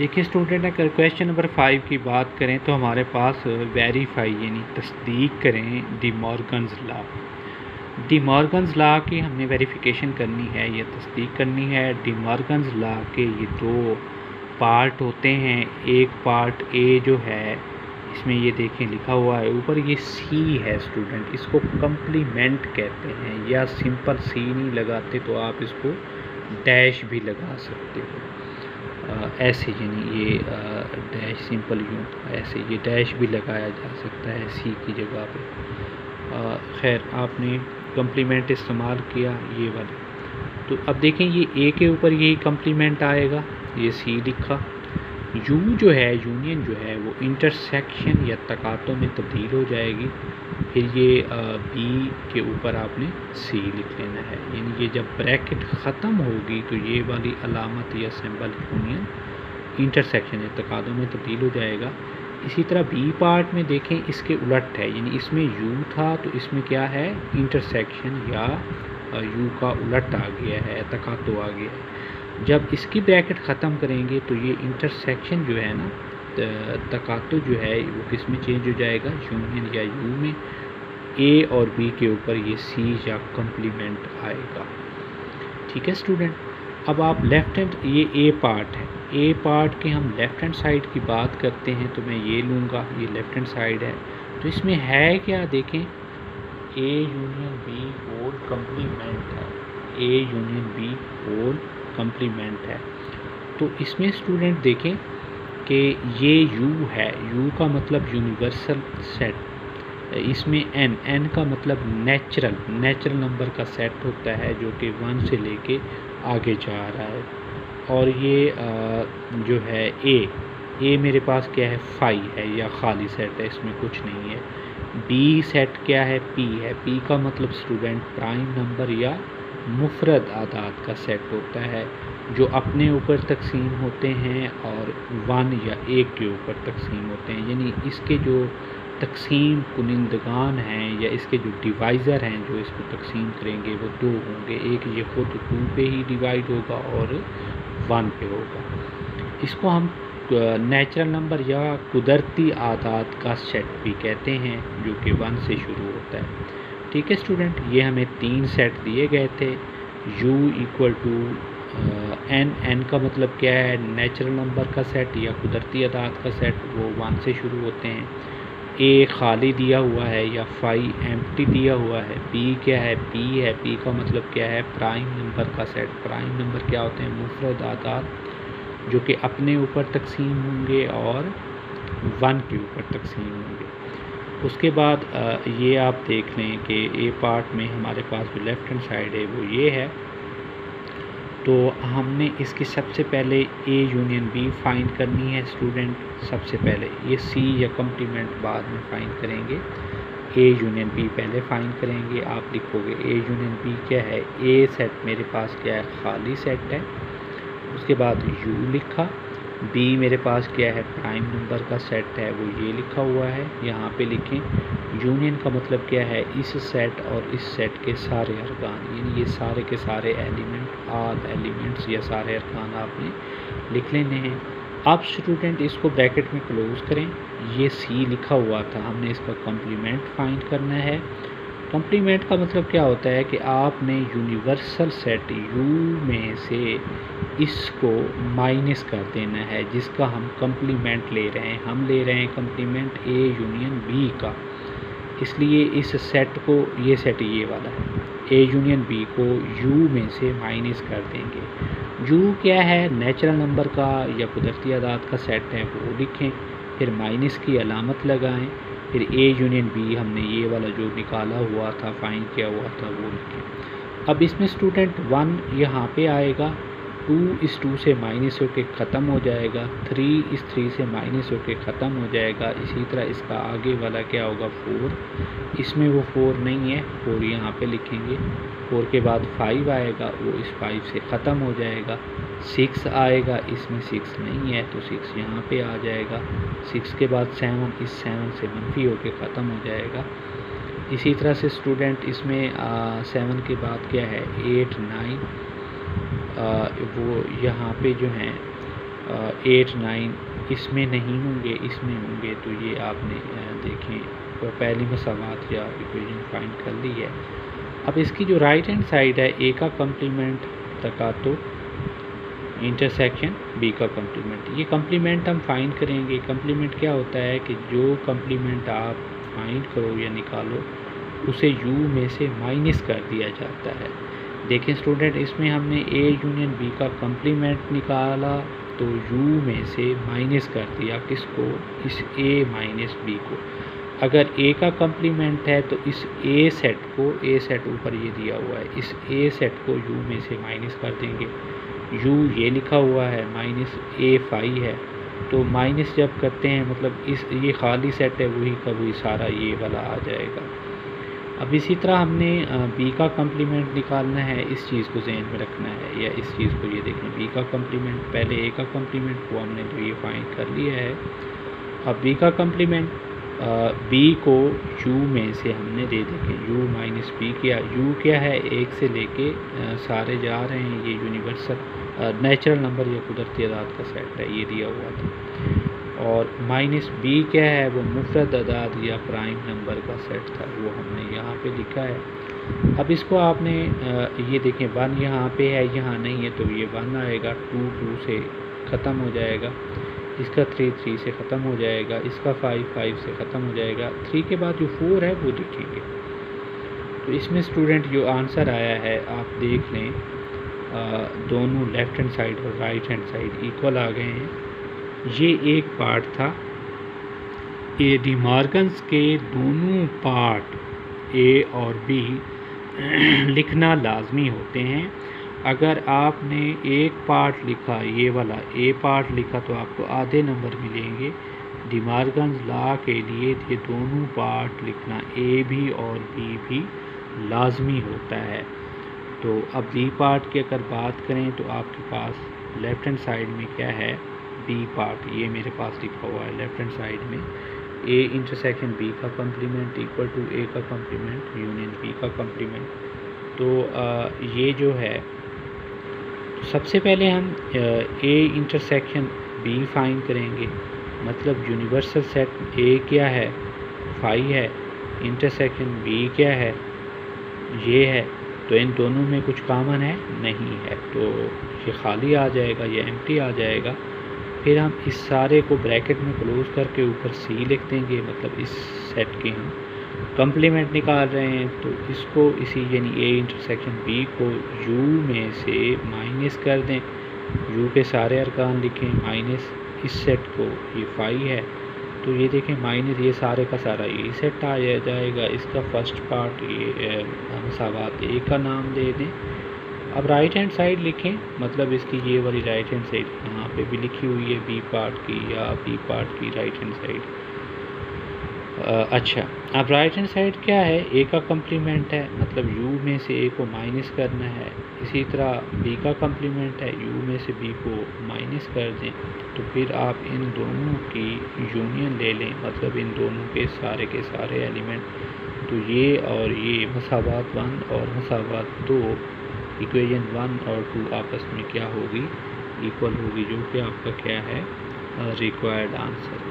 देखिए स्टूडेंट, अगर question number 5 की बात करें तो हमारे पास वेरीफाई यानी तस्दीक करें D Morgan's law. D Morgan's law की हमने वेरिफिकेशन करनी है या तस्दीक करनी है। डी मॉर्गन्स लॉ के ये दो पार्ट होते हैं। एक पार्ट ए जो है, इसमें ये देखें लिखा हुआ है ऊपर, ये सी है स्टूडेंट, इसको कम्प्लीमेंट कहते हैं, या सिंपल सी नहीं लगाते तो आप इसको डैश भी लगा सकते हो। ऐसे यानी ये डैश सिंपल यूँ ऐसे ये डैश भी लगाया जा सकता है सी की जगह पे। खैर, आपने कम्प्लीमेंट इस्तेमाल किया ये वाला, तो अब देखें ये ए के ऊपर यही कम्प्लीमेंट आएगा, ये सी लिखा। यू जो है, यूनियन जो है, वो इंटरसेक्शन या तकातों में तब्दील हो जाएगी। फिर ये बी के ऊपर आपने सी लिख लेना है, यानी ये जब ब्रैकेट ख़त्म होगी तो ये वाली अलामत या सिंबल यूनियन इंटरसेक्शन या तकातों में तब्दील हो जाएगा। इसी तरह बी पार्ट में देखें, इसके उलट है, यानी इसमें यू था तो इसमें क्या है, इंटरसेक्शन या यू का उलट आ गया है, तकातो आ गया है। जब इसकी ब्रैकेट ख़त्म करेंगे तो ये इंटरसेक्शन जो है ना, तकातो जो है वो किस में चेंज हो जाएगा, यूनियन या यू में। ए और बी के ऊपर ये सी या कम्प्लीमेंट आएगा। ठीक है स्टूडेंट, अब आप लेफ़्ट हैंड, ये ए पार्ट है, ए पार्ट के हम लेफ़्ट हैंड साइड की बात करते हैं तो मैं ये लूँगा, ये लेफ़्ट हैंड साइड है। तो इसमें है क्या, देखें, A union B whole complement है, A union B whole complement है। तो इसमें स्टूडेंट देखें कि ये यू है, यू का मतलब यूनिवर्सल सेट, इसमें एन का मतलब नेचुरल नंबर का सेट होता है जो कि 1 से लेके आगे जा रहा है। और ये जो है ए मेरे पास क्या है, 5 है या खाली सेट है, इसमें कुछ नहीं है। बी सेट क्या है, पी है, पी का मतलब स्टूडेंट प्राइम नंबर या मुफरद आदाद का सेट होता है जो अपने ऊपर तकसीम होते हैं और 1 या 1 के ऊपर तकसीम होते हैं। यानी इसके जो तकसीम कुनिंदगान हैं या इसके जो डिवाइज़र हैं जो इसको तकसीम करेंगे वो दो होंगे, एक ये ख़ुद 2 पे ही डिवाइड होगा और 1 पे होगा। इसको हम नेचुरल नंबर या कुदरती आदाद का सेट भी कहते हैं जो कि 1 से शुरू होता है। ठीक है स्टूडेंट, ये हमें 3 सेट दिए गए थे। u इक्वल टू एन का मतलब क्या है, नेचुरल नंबर का सेट या कुदरती आदाद का सेट, वो 1 से शुरू होते हैं। ए खाली दिया हुआ है या 5 एम्प्टी दिया हुआ है। बी क्या है, पी है, पी का मतलब क्या है, प्राइम नंबर का सेट। प्राइम नंबर क्या होते हैं, मुफरद आदाद जो कि अपने ऊपर तकसीम होंगे और 1 के ऊपर तकसीम होंगे। उसके बाद ये आप देख लें कि ए पार्ट में हमारे पास जो लेफ़्ट हैंड साइड है वो ये है। तो हमने इसकी सबसे पहले ए यूनियन बी फाइंड करनी है स्टूडेंट। सबसे पहले ये सी या कम्प्लीमेंट बाद में फाइंड करेंगे, ए यूनियन बी पहले फाइंड करेंगे। आप लिखोगे ए यूनियन बी क्या है, ए सेट मेरे पास क्या है, खाली सेट है। उसके बाद यू लिखा, बी मेरे पास क्या है, प्राइम नंबर का सेट है, वो ये लिखा हुआ है, यहाँ पे लिखें। यूनियन का मतलब क्या है, इस सेट और इस सेट के सारे अरकान, यानी ये सारे के सारे एलिमेंट, ऑल एलिमेंट्स या सारे अरकान आपने लिख लेने हैं। अब स्टूडेंट इसको ब्रैकेट में क्लोज़ करें, ये सी लिखा हुआ था, हमने इसका कम्प्लीमेंट फाइंड करना है। कम्प्लीमेंट का मतलब क्या होता है कि आपने यूनिवर्सल सेट यू में से इसको माइनस कर देना है जिसका हम कम्प्लीमेंट ले रहे हैं। हम ले रहे हैं कम्प्लीमेंट ए यूनियन बी का, इसलिए इस सेट को, ये सेट ये वाला है, ए यूनियन बी को यू में से माइनस कर देंगे। यू क्या है, नेचुरल नंबर का या कुदरती आदाद का सेट है, वो लिखें, फिर माइनस की अलामत लगाएं, फिर ए यूनियन बी हमने ये वाला जो निकाला हुआ था, फाइंड किया हुआ था, वो लिखें। अब इसमें स्टूडेंट 1 यहाँ पे आएगा, 2 इस 2 से माइनस होके ख़त्म हो जाएगा, 3 इस 3 से माइनस होके ख़त्म हो जाएगा। इसी तरह इसका आगे वाला क्या होगा, 4, इसमें वो 4 नहीं है, 4 यहाँ पे लिखेंगे। 4 के बाद 5 आएगा, वो इस 5 से ख़त्म हो जाएगा। 6 आएगा, इसमें 6 नहीं है तो 6 यहाँ पे आ जाएगा। 6 के बाद 7, इस 7 से मनफी होके ख़त्म हो जाएगा। इसी तरह से स्टूडेंट इसमें 7 के बाद क्या है, 8, 9, वो यहाँ पे जो हैं 8 9 इसमें नहीं होंगे, इसमें होंगे। तो ये आपने देखें तो पहली मसावात या इक्वेशन फाइंड कर ली है। अब इसकी जो राइट हैंड साइड है, ए का कम्प्लीमेंट तकातो इंटरसेक्शन बी का कम्प्लीमेंट, ये कम्प्लीमेंट हम फाइंड करेंगे। कम्प्लीमेंट क्या होता है कि जो कम्प्लीमेंट आप फाइंड करो या निकालो उसे यू में से माइनस कर दिया जाता है। देखें स्टूडेंट, इसमें हमने ए यूनियन बी का कम्प्लीमेंट निकाला तो यू में से माइनस कर दिया किसको, इस ए माइनस बी को। अगर ए का कम्प्लीमेंट है तो इस ए सेट को, ए सेट ऊपर ये दिया हुआ है, इस ए सेट को यू में से माइनस कर देंगे। यू ये लिखा हुआ है माइनस ए फाई है, तो माइनस जब करते हैं मतलब इस ये खाली सेट है वही का वही सारा ये वाला आ जाएगा। अब इसी तरह हमने बी का कम्प्लीमेंट निकालना है, इस चीज़ को जहन में रखना है, या इस चीज़ को ये देखें बी का कम्प्लीमेंट, पहले ए का कम्प्लीमेंट को हमने तो ये फाइंड कर लिया है। अब बी का कम्प्लीमेंट बी को यू में से हमने दे देंगे, यू माइनस बी किया। यू क्या है, एक से लेके सारे जा रहे हैं, ये यूनिवर्सल नेचुरल नंबर या कुदरती अदाद का सेट है, ये दिया हुआ था। और माइनस बी क्या है, वो मुफरद अदाद या प्राइम नंबर का सेट था, वो हमने यहाँ पे लिखा है। अब इसको आपने ये देखें 1 यहाँ पे है, यहाँ नहीं है, तो ये 1 आएगा, 2 2 से ख़त्म हो जाएगा, इसका 3 3 से ख़त्म हो जाएगा, इसका 5 5 से ख़त्म हो जाएगा। 3 के बाद जो 4 है वो लिखेंगे। तो इसमें स्टूडेंट जो आंसर आया है आप देख लें, दोनों लेफ़्ट हैंड साइड और राइट हैंड साइड इक्वल आ गए हैं। ये एक पार्ट था। ए डी मॉर्गन्स के दोनों पार्ट ए और बी लिखना लाजमी होते हैं। अगर आपने एक पार्ट लिखा, ये वाला ए पार्ट लिखा, तो आपको आधे नंबर मिलेंगे। डी मॉर्गन्स लॉ के लिए ये दोनों पार्ट लिखना ए भी और बी भी लाजमी होता है। तो अब बी पार्ट की अगर बात करें तो आपके पास लेफ़्ट हैंड साइड में क्या है, बी पार्ट ये मेरे पास लिखा हुआ है लेफ़्ट हैंड साइड में, ए इंटरसेक्शन बी का कम्प्लीमेंट इक्वल टू ए का कम्प्लीमेंट यूनियन बी का कम्प्लीमेंट। तो ये जो है, सबसे पहले हम ए इंटरसेक्शन बी फाइंड करेंगे। मतलब यूनिवर्सल सेट ए क्या है, 5 है, इंटरसेक्शन बी क्या है, ये है। तो इन दोनों में कुछ कॉमन है नहीं है, तो ये खाली आ जाएगा, ये एम्प्टी आ जाएगा। फिर हम इस सारे को ब्रैकेट में क्लोज करके ऊपर सी लिख देंगे, मतलब इस सेट के हम कम्प्लीमेंट निकाल रहे हैं। तो इसको इसी यानी ए इंटरसेक्शन बी को यू में से माइनस कर दें, यू के सारे अरकान लिखें माइनस इस सेट को, ये 5 है, तो ये देखें माइनस ये सारे का सारा ये सेट आ जाएगा। इसका फर्स्ट पार्ट ये मसावात ए का नाम दे दें। अब राइट हैंड साइड लिखें, मतलब इसकी ये वाली राइट हैंड साइड यहाँ पे भी लिखी हुई है बी पार्ट की या बी पार्ट की राइट हैंड साइड। अच्छा, अब राइट हैंड साइड क्या है, ए का कम्प्लीमेंट है, मतलब यू में से ए को माइनस करना है। इसी तरह बी का कम्प्लीमेंट है, यू में से बी को माइनस कर दें। तो फिर आप इन दोनों की यूनियन ले लें, मतलब इन दोनों के सारे एलिमेंट। तो ये और ये मसावात 1 और मसावात 2, इक्वेशन 1 और 2 आपस में क्या होगी, इक्वल होगी, जो कि आपका क्या है रिक्वायर्ड आंसर।